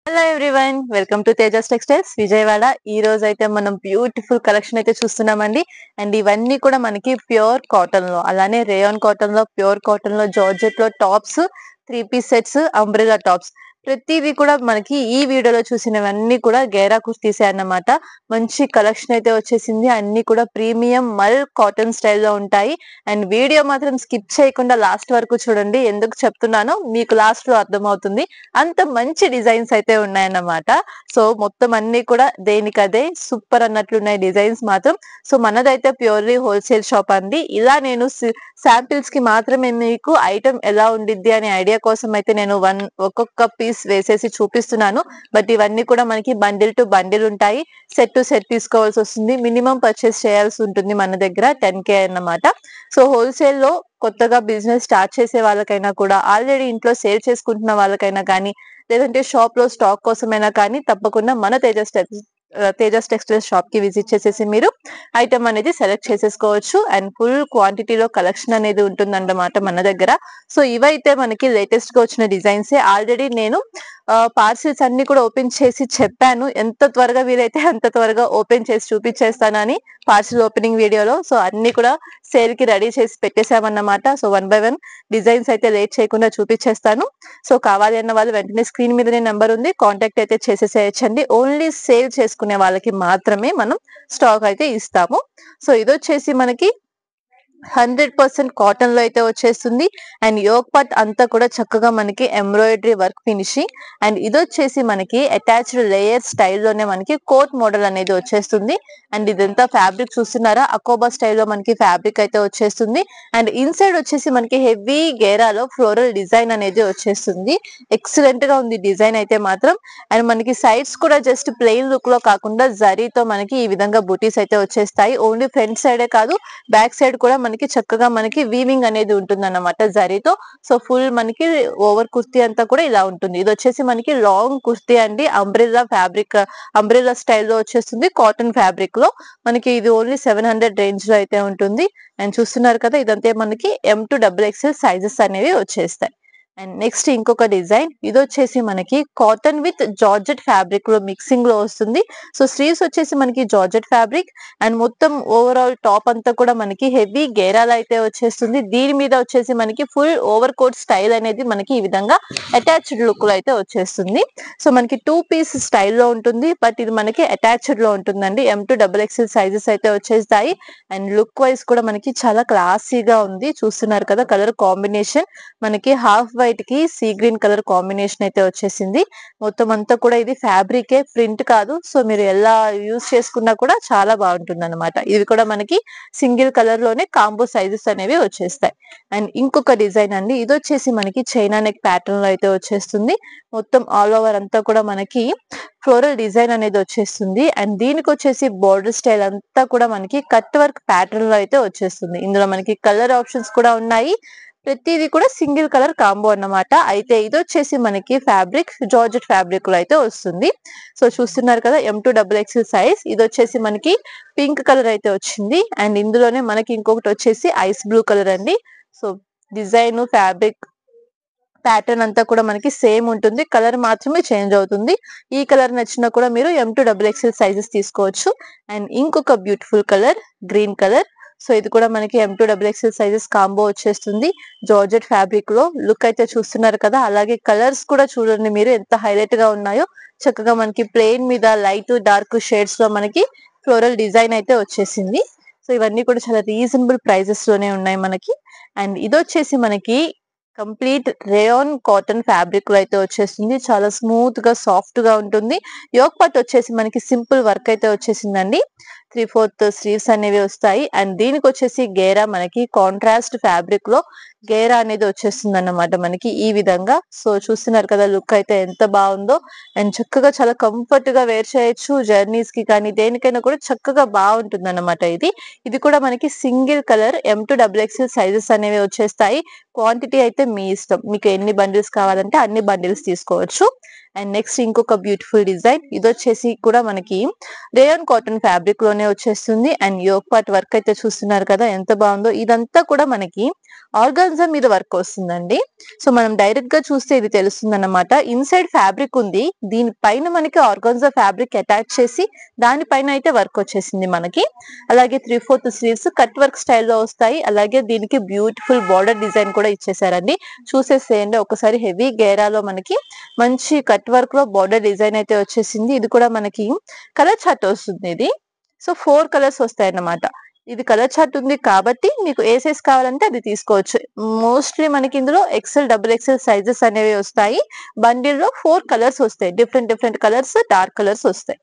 Hello everyone, welcome to Tejas textiles Vijayawada. ఈ రోజు అయితే మనం బ్యూటిఫుల్ కలెక్షన్ అయితే చూస్తున్నామండి. అండ్ ఇవన్నీ కూడా మనకి ప్యూర్ కాటన్ లో, అలానే రేయాన్ కాటన్ లో, ప్యూర్ కాటన్ లో, జార్జెట్ లో tops, 3 piece sets, umbrella tops, ప్రతిదీ కూడా మనకి ఈ వీడియోలో చూసినవన్నీ కూడా గేరా కుర్తీసే అన్నమాట. మంచి కలెక్షన్ అయితే వచ్చేసింది. అన్ని కూడా ప్రీమియం మల్ కాటన్ స్టైల్లో ఉంటాయి. అండ్ వీడియో మాత్రం స్కిప్ చేయకుండా లాస్ట్ వరకు చూడండి. ఎందుకు చెప్తున్నానో మీకు లాస్ట్ లో అర్థమవుతుంది. అంత మంచి డిజైన్స్ అయితే ఉన్నాయన్నమాట. సో మొత్తం అన్ని కూడా దేనికదే సూపర్ అన్నట్లున్నాయి డిజైన్స్ మాత్రం. సో మనదైతే ప్యూర్లీ హోల్సేల్ షాప్ అండి. ఇలా నేను శాంపిల్స్ కి మాత్రమే మీకు ఐటమ్ ఎలా ఉండిద్ది అనే ఐడియా కోసం అయితే నేను ఒక్కొక్క పీస్ వేసేసి చూపిస్తున్నాను. బట్ ఇవన్నీ కూడా మనకి బండిల్ టు బండిల్ ఉంటాయి. సెట్ టు సెట్ తీసుకోవాల్సి వస్తుంది. మినిమం పర్చేస్ చేయాల్సి ఉంటుంది మన దగ్గర 10K అన్నమాట. సో హోల్సేల్ లో కొత్తగా బిజినెస్ స్టార్ట్ చేసే వాళ్ళకైనా కూడా, ఆల్రెడీ ఇంట్లో సేల్ చేసుకుంటున్న వాళ్ళకైనా కానీ, లేదంటే షాప్ లో స్టాక్ కోసమైనా కానీ తప్పకుండా మన తేజస్ టెక్స్టైల్ షాప్ కి విజిట్ చేసేసి మీరు ఐటమ్ అనేది సెలెక్ట్ చేసేసుకోవచ్చు. అండ్ ఫుల్ క్వాంటిటీలో కలెక్షన్ అనేది ఉంటుందన్నమాట మన దగ్గర. సో ఇవైతే మనకి లేటెస్ట్ గా వచ్చిన డిజైన్స్. ఆల్రెడీ నేను పార్సిల్స్ అన్ని కూడా ఓపెన్ చేసి చెప్పాను, ఎంత త్వరగా వీలైతే అంత త్వరగా ఓపెన్ చేసి చూపించేస్తానని పార్సిల్ ఓపెనింగ్ వీడియోలో. సో అన్ని కూడా సేల్ కి రెడీ చేసి పెట్టేసామన్నమాట. సో 1 by 1 డిజైన్స్ అయితే లేట్ చేయకుండా చూపించేస్తాను. సో కావాలి అన్న వాళ్ళు వెంటనే స్క్రీన్ మీదనే నెంబర్ ఉంది, కాంటాక్ట్ అయితే చేసేసేయచ్చండి. ఓన్లీ సేల్ చేసుకునే వాళ్ళకి మాత్రమే మనం స్టాక్ అయితే ఇస్తాము. సో ఇదొచ్చేసి మనకి 100% కాటన్ లో అయితే వచ్చేస్తుంది. అండ్ యోక్ పార్ట్ అంతా కూడా చక్కగా మనకి ఎంబ్రాయిడరీ వర్క్ ఫినిషింగ్. అండ్ ఇదొచ్చేసి మనకి అటాచ్డ్ లేయర్ స్టైల్లోనే మనకి కోట్ మోడల్ అనేది వచ్చేస్తుంది. అండ్ ఇదంతా ఫ్యాబ్రిక్ చూస్తున్నారా, అకోబా స్టైల్లో మనకి ఫ్యాబ్రిక్ అయితే వచ్చేస్తుంది. అండ్ ఇన్సైడ్ వచ్చేసి మనకి హెవీ గేరాలో ఫ్లోరల్ డిజైన్ అనేది వచ్చేస్తుంది. ఎక్సలెంట్ గా ఉంది డిజైన్ అయితే మాత్రం. అండ్ మనకి సైడ్స్ కూడా జస్ట్ ప్లెయిన్ లుక్ లో కాకుండా జరీతో మనకి ఈ విధంగా బూటీస్ అయితే వచ్చేస్తాయి. ఓన్లీ ఫ్రంట్ సైడే కాదు, బ్యాక్ సైడ్ కూడా మనకి చక్కగా మనకి వీవింగ్ అనేది ఉంటుంది అన్నమాట జరీతో. సో ఫుల్ మనకి ఓవర్ కుర్తీ అంతా కూడా ఇలా ఉంటుంది. ఇది వచ్చేసి మనకి లాంగ్ కుర్తీ అండి. అంబ్రెల్లా ఫ్యాబ్రిక్, అంబ్రెల్లా స్టైల్లో వచ్చేస్తుంది కాటన్ ఫ్యాబ్రిక్ లో. మనకి ఇది ఓన్లీ 700 రేంజ్ లో అయితే ఉంటుంది. అండ్ చూస్తున్నారు కదా, ఇదంతా మనకి M to XXL సైజెస్ అనేవి వచ్చేస్తాయి. అండ్ నెక్స్ట్ ఇంకొక డిజైన్, ఇది వచ్చేసి మనకి కాటన్ విత్ జార్జెట్ ఫ్యాబ్రిక్ లో మిక్సింగ్ లో వస్తుంది. సో స్లీవ్స్ వచ్చేసి మనకి జార్జెట్ ఫ్యాబ్రిక్. అండ్ మొత్తం ఓవరాల్ టాప్ అంతా కూడా మనకి హెవీ గేరాలు అయితే వచ్చేస్తుంది. దీని మీద వచ్చేసి మనకి ఫుల్ ఓవర్ కోట్ స్టైల్ అనేది మనకి ఈ విధంగా అటాచ్డ్ లుక్ లో అయితే వచ్చేస్తుంది. సో మనకి 2 పీస్ స్టైల్లో ఉంటుంది, బట్ ఇది మనకి అటాచ్డ్ లో ఉంటుందండి. M to XXL సైజెస్ అయితే వచ్చేస్తాయి. అండ్ లుక్ వైజ్ కూడా మనకి చాలా క్లాసీగా ఉంది. చూస్తున్నారు కదా, కలర్ కాంబినేషన్ మనకి హాఫ్ వైట్ కి సీ గ్రీన్ కలర్ కాంబినేషన్ అయితే వచ్చేసింది. మొత్తం అంతా కూడా ఇది ఫ్యాబ్రికే, ప్రింట్ కాదు. సో మీరు ఎలా యూజ్ చేసుకున్నా కూడా చాలా బాగుంటుంది అనమాట. ఇవి కూడా మనకి సింగిల్ కలర్ లోనే కాంబో సైజెస్ అనేవి వచ్చేస్తాయి. అండ్ ఇంకొక డిజైన్ అండి, ఇది వచ్చేసి మనకి చైనా నెక్ ప్యాటర్న్ లో అయితే వచ్చేస్తుంది. మొత్తం ఆల్ ఓవర్ అంతా కూడా మనకి ఫ్లోరల్ డిజైన్ అనేది వచ్చేస్తుంది. అండ్ దీనికి వచ్చేసి బోర్డర్ స్టైల్ అంతా కూడా మనకి కట్ వర్క్ ప్యాటర్న్ లో అయితే వచ్చేస్తుంది. ఇందులో మనకి కలర్ ఆప్షన్స్ కూడా ఉన్నాయి. ప్రతిదీ కూడా సింగిల్ కలర్ కాంబో అన్నమాట. అయితే ఇది వచ్చేసి మనకి ఫ్యాబ్రిక్ జార్జెట్ ఫ్యాబ్రిక్ లో అయితే వస్తుంది. సో చూస్తున్నారు కదా, M to XXL సైజ్. ఇది వచ్చేసి మనకి పింక్ కలర్ అయితే వచ్చింది. అండ్ ఇందులోనే మనకి ఇంకొకటి వచ్చేసి ఐస్ బ్లూ కలర్ అండి. సో డిజైన్, ఫ్యాబ్రిక్, ప్యాటర్న్ అంతా కూడా మనకి సేమ్ ఉంటుంది, కలర్ మాత్రమే చేంజ్ అవుతుంది. ఈ కలర్ నచ్చినా కూడా మీరు M to XXL సైజెస్ తీసుకోవచ్చు. అండ్ ఇంకొక beautiful colour green colour. So ఇది కూడా మనకి M to XXL sizes combo వచ్చేస్తుంది. జార్జెట్ ఫ్యాబ్రిక్ లో లుక్ అయితే చూస్తున్నారు కదా. అలాగే కలర్స్ కూడా చూడండి మీరు ఎంత హైలైట్ గా ఉన్నాయో. చక్కగా మనకి ప్లెయిన్ మీద లైట్ డార్క్ షేడ్స్ లో మనకి ఫ్లోరల్ డిజైన్ అయితే వచ్చేసింది. సో ఇవన్నీ కూడా చాలా రీజనబుల్ ప్రైజెస్ లోనే ఉన్నాయి మనకి. అండ్ ఇది వచ్చేసి మనకి కంప్లీట్ రేయాన్ కాటన్ ఫ్యాబ్రిక్ లో అయితే వచ్చేస్తుంది. చాలా స్మూత్ గా సాఫ్ట్ గా ఉంటుంది. యోక్ పార్ట్ వచ్చేసి మనకి సింపుల్ వర్క్ అయితే వచ్చేసిందండి. 3/4 స్లీవ్స్ అనేవి వస్తాయి. అండ్ దీనికి వచ్చేసి గేరా మనకి కాంట్రాస్ట్ ఫ్యాబ్రిక్ లో గేరా అనేది వచ్చేస్తుంది అన్నమాట మనకి ఈ విధంగా. సో చూస్తున్నారు కదా, లుక్ అయితే ఎంత బాగుందో. అండ్ చక్కగా చాలా కంఫర్ట్ గా వేర్ చేయొచ్చు, జర్నీస్ కి కానీ దేనికైనా కూడా చక్కగా బాగుంటుంది అన్నమాట. ఇది కూడా మనకి single colour M to XXL sizes అనేవి వచ్చేస్తాయి. క్వాంటిటీ అయితే మీ ఇష్టం, మీకు ఎన్ని బండిల్స్ కావాలంటే అన్ని బండిల్స్ తీసుకోవచ్చు. అండ్ నెక్స్ట్ ఇంకొక బ్యూటిఫుల్ డిజైన్, ఇది వచ్చేసి కూడా మనకి రేయన్ కాటన్ ఫ్యాబ్రిక్ లోనే వచ్చేస్తుంది. అండ్ యోక్ పార్ట్ వర్క్ అయితే చూస్తున్నారు కదా ఎంత బాగుందో. ఇదంతా కూడా మనకి ఆర్గాన్జా మీద వర్క్ వస్తుందండి. సో మనం డైరెక్ట్ గా చూస్తే ఇది తెలుస్తుంది అన్నమాట. ఇన్సైడ్ ఫ్యాబ్రిక్ ఉంది, దీనిపైన మనకి ఆర్గాన్జా ఫ్యాబ్రిక్ అటాచ్ చేసి దానిపైన అయితే వర్క్ వచ్చేసింది మనకి. అలాగే 3/4 స్లీవ్స్ కట్ వర్క్ స్టైల్లో వస్తాయి. అలాగే దీనికి బ్యూటిఫుల్ బార్డర్ డిజైన్ కూడా ఇచ్చేసారండి. చూసేసేయండి ఒకసారి. హెవీ గేరాలో మనకి మంచి కట్ వర్క్ లో బార్డర్ డిజైన్ అయితే వచ్చేసింది. ఇది కూడా మనకి కలర్ చార్ట్ వస్తుంది ఇది. సో 4 కలర్స్ వస్తాయి అన్నమాట. ఇది కలర్ చార్ట్ ఉంది కాబట్టి మీకు ఏ సైజ్ కావాలంటే అది తీసుకోవచ్చు. మోస్ట్లీ మనకి ఇందులో ఎక్సెల్, డబుల్ ఎక్సెల్ సైజెస్ అనేవి వస్తాయి. బండిల్ లో 4 కలర్స్ వస్తాయి. డిఫరెంట్ కలర్స్, డార్క్ కలర్స్ వస్తాయి.